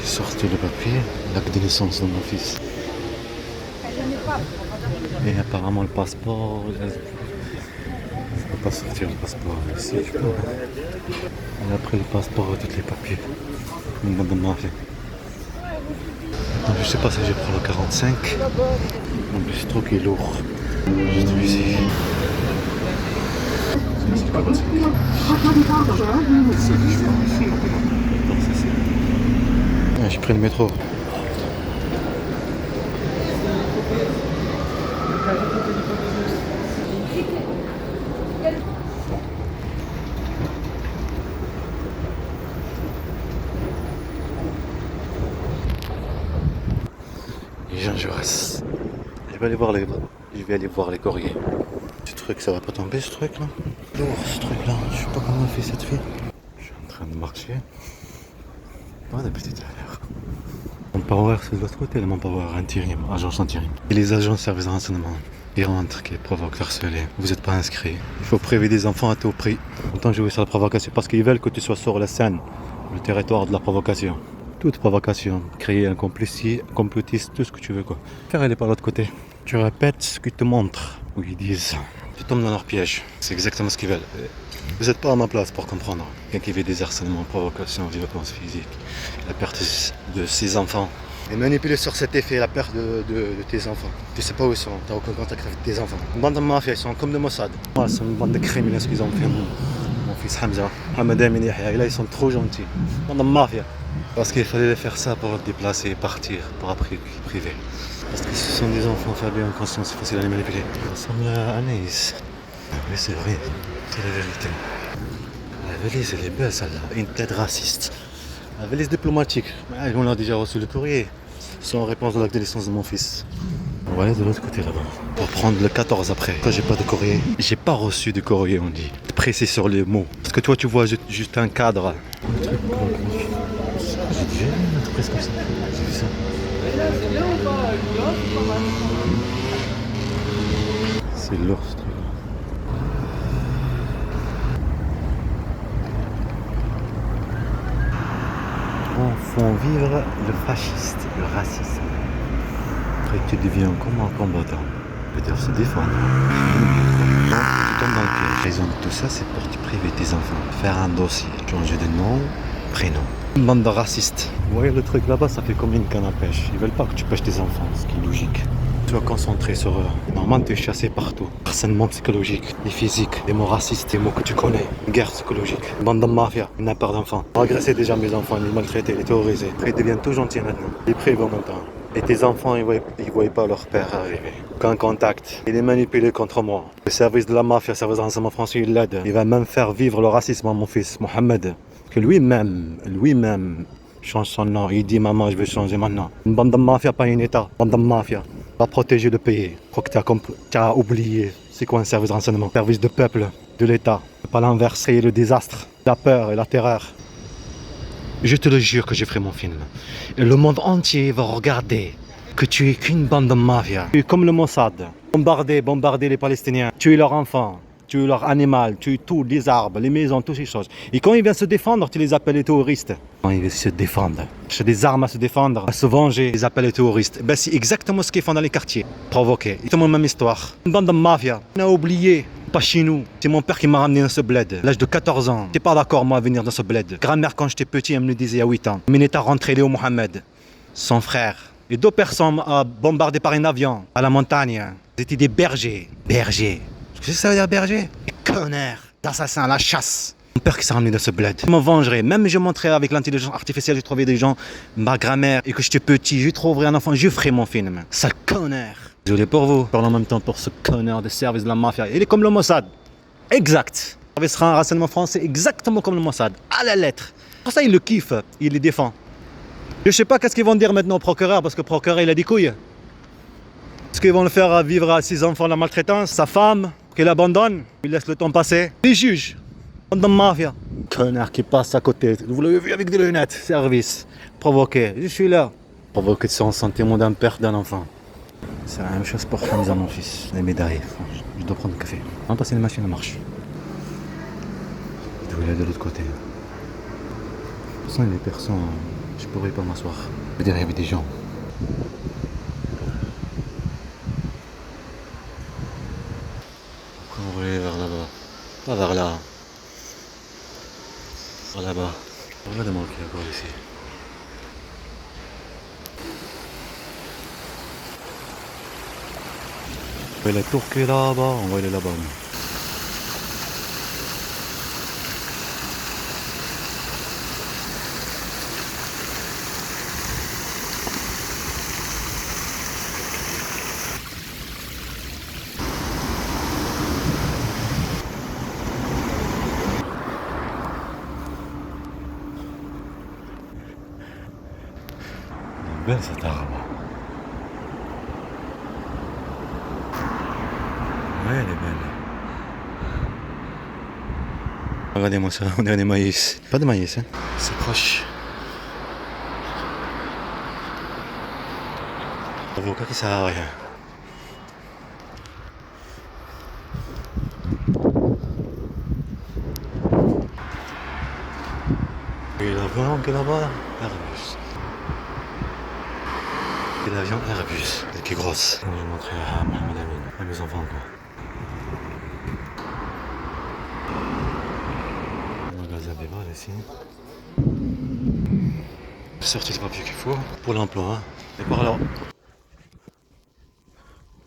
sorti le papier, l'acte de naissance de mon fils. Et apparemment le passeport, je peux pas sortir le passeport ici, je peux. Et après le passeport, tous les papiers. Une bande de mafia. Donc, je sais pas si je prends le 45. En plus, je trouve qu'il est lourd. Juste ici. C'est le 45. J'ai pris le métro. Jean Jaurès. Je vais aller voir les courriers. Ce truc, ça va pas tomber ce truc là. Lourd ce truc là. Je sais pas comment on fait cette fille. Je suis en train de marcher. Pas de petite affaire. Mon power c'est de l'autre côté, le mon power intérim, agence intérim. Et les agents de service de renseignement. Ils rentrent, qui provoquent, harceler. Vous n'êtes pas inscrit. Il faut priver des enfants à tout prix. Autant jouer sur la provocation parce qu'ils veulent que tu sois sur la scène, le territoire de la provocation. Toute provocation, créer un complotiste, tout ce que tu veux quoi. Faire aller par l'autre côté. Tu répètes ce qu'ils te montrent, ou ils disent. Tu tombes dans leur piège. C'est exactement ce qu'ils veulent. Vous n'êtes pas à ma place pour comprendre. Quelqu'un qui vit des harcèlements, provocations, violence physique, la perte de ses enfants. Et manipuler sur cet effet la perte de tes enfants. Tu sais pas où ils sont, tu n'as aucun contact avec tes enfants. Une bande de mafia, ils sont comme de Mossad. Voilà, c'est une bande de criminels ce qu'ils ont fait. Mon fils Hamza, Mohamed Amin Yahya, et là ils sont trop gentils. Une bande de mafia. Parce qu'il fallait faire ça pour déplacer, partir, pour après privé. Parce que ce sont des enfants faibles en conscience, c'est facile à les manipuler. Ça ressemble à Anaïs. Mais c'est vrai, c'est la vérité. La valise, elle est belle celle-là, une tête raciste. La valise diplomatique, on a déjà reçu le courrier. Sans réponse de l'acte de naissance de mon fils. On va aller de l'autre côté là-bas. Pour prendre le 14 après. Toi j'ai pas de courrier. J'ai pas reçu de courrier on dit. Précis sur les mots. Parce que toi tu vois juste un cadre. J'ai déjà vu une entreprise comme ça. J'ai vu ça. C'est lourd ce truc. Font vivre le fasciste, le racisme. Après tu deviens comme un combattant. Peut-être se défendre. Tu tombes dans le piège. La raison de tout ça, c'est pour te priver tes enfants. Faire un dossier, changer de nom, prénom. Une bande de racistes. Vous voyez le truc là-bas, ça fait comme une canne à pêche. Ils veulent pas que tu pêches tes enfants, ce qui est logique. Sois concentré sur eux. Normalement, tu es chassé partout. Harcèlement psychologique et physique. Des mots racistes, des mots que tu connais. Une guerre psychologique. Une bande de mafia. Une part d'enfants. Ils ont agressé déjà mes enfants, les maltraités, les terrorisés. Après, ils deviennent tout gentils maintenant. Les privés en même temps. Et tes enfants, ils voyaient pas leur père arriver. Aucun contact. Il est manipulé contre moi. Le service de la mafia, le service de renseignement français, il l'aide. Il va même faire vivre le racisme à mon fils, Mohamed. Que lui-même, change son nom. Il dit maman, je vais changer maintenant. Une bande de mafia, pas un état. Bande de mafia. Va protéger le pays. Je crois que tu as oublié. C'est quoi un service de renseignement? Service de peuple, de l'État. Pas l'inverse. C'est le désastre, la peur et la terreur. Je te le jure que je ferai mon film. Et le monde entier va regarder que tu es qu'une bande de mafia. Tu es comme le Mossad. Bombarder les Palestiniens. Tuer leurs enfants. Tuer leurs animaux. Tuer tous les arbres, les maisons, toutes ces choses. Et quand ils viennent se défendre, tu les appelles les terroristes. Quand ils viennent se défendre. J'ai des armes à se défendre, à se venger. Ils appellent les terroristes. Ben, c'est exactement ce qu'ils font dans les quartiers. Provoquer. Ils ont la même histoire. Une bande de mafia. On a oublié. Pas chez nous. C'est mon père qui m'a ramené dans ce bled. À l'âge de 14 ans. T'es pas d'accord, moi, à venir dans ce bled. Grand-mère, quand j'étais petit, elle me le disait à 8 ans. Mineta rentré Léo Mohamed. Son frère. Et 2 personnes bombardées par un avion à la montagne. C'était des bergers. Bergers. Qu'est-ce que ça veut dire berger? Des connards. D'assassins à la chasse. Mon père qui s'est ramené dans ce bled. Je me vengerai. Même je montrerai avec l'intelligence artificielle, j'ai trouvé des gens, ma grand-mère, et que j'étais petit, je trouverai un enfant, je ferai mon film. Sale connard. Désolé pour vous. Je parle en même temps pour ce connard de service de la mafia. Il est comme le Mossad. Exact. Le service de renseignement français, exactement comme le Mossad. À la lettre. Pour ça, il le kiffe. Il les défend. Je sais pas qu'est-ce qu'ils vont dire maintenant au procureur, parce que le procureur, il a des couilles. Est-ce qu'ils vont le faire vivre à ses enfants la maltraitance, sa femme, qu'il abandonne, il laisse le temps passer. Les juges. Bande de mafia. Connard qui passe à côté. Vous l'avez vu avec des lunettes. Service. Provoqué. Je suis là. Provoquer son sentiment d'un père, d'un enfant. C'est la même chose pour Hamza, mon fils. Les médailles. Je dois prendre le café. On va passer les machines à marche. Je dois aller de l'autre côté. De toute façon, les personnes Je pourrais pas m'asseoir. Derrière, il y avait des gens. On va aller vers là-bas. Pas vers là. Vers là-bas. Regardez-moi qu'il y a encore ici. On va la tour qui est là-bas. On va aller là-bas. Belle cette arbre. Ouais, elle est belle. Regardez-moi ça, on dirait des maïs. Pas de maïs, hein. C'est proche. L'avocat qui sert à rien. Et l'avion qui est là-bas, Airbus. Et l'avion Airbus, qui est grosse. Je vais montrer à Mohamed Amin, à mes enfants quoi. Le magasin des balles ici. Sortir les papiers qu'il faut pour l'emploi. Hein. Et par là.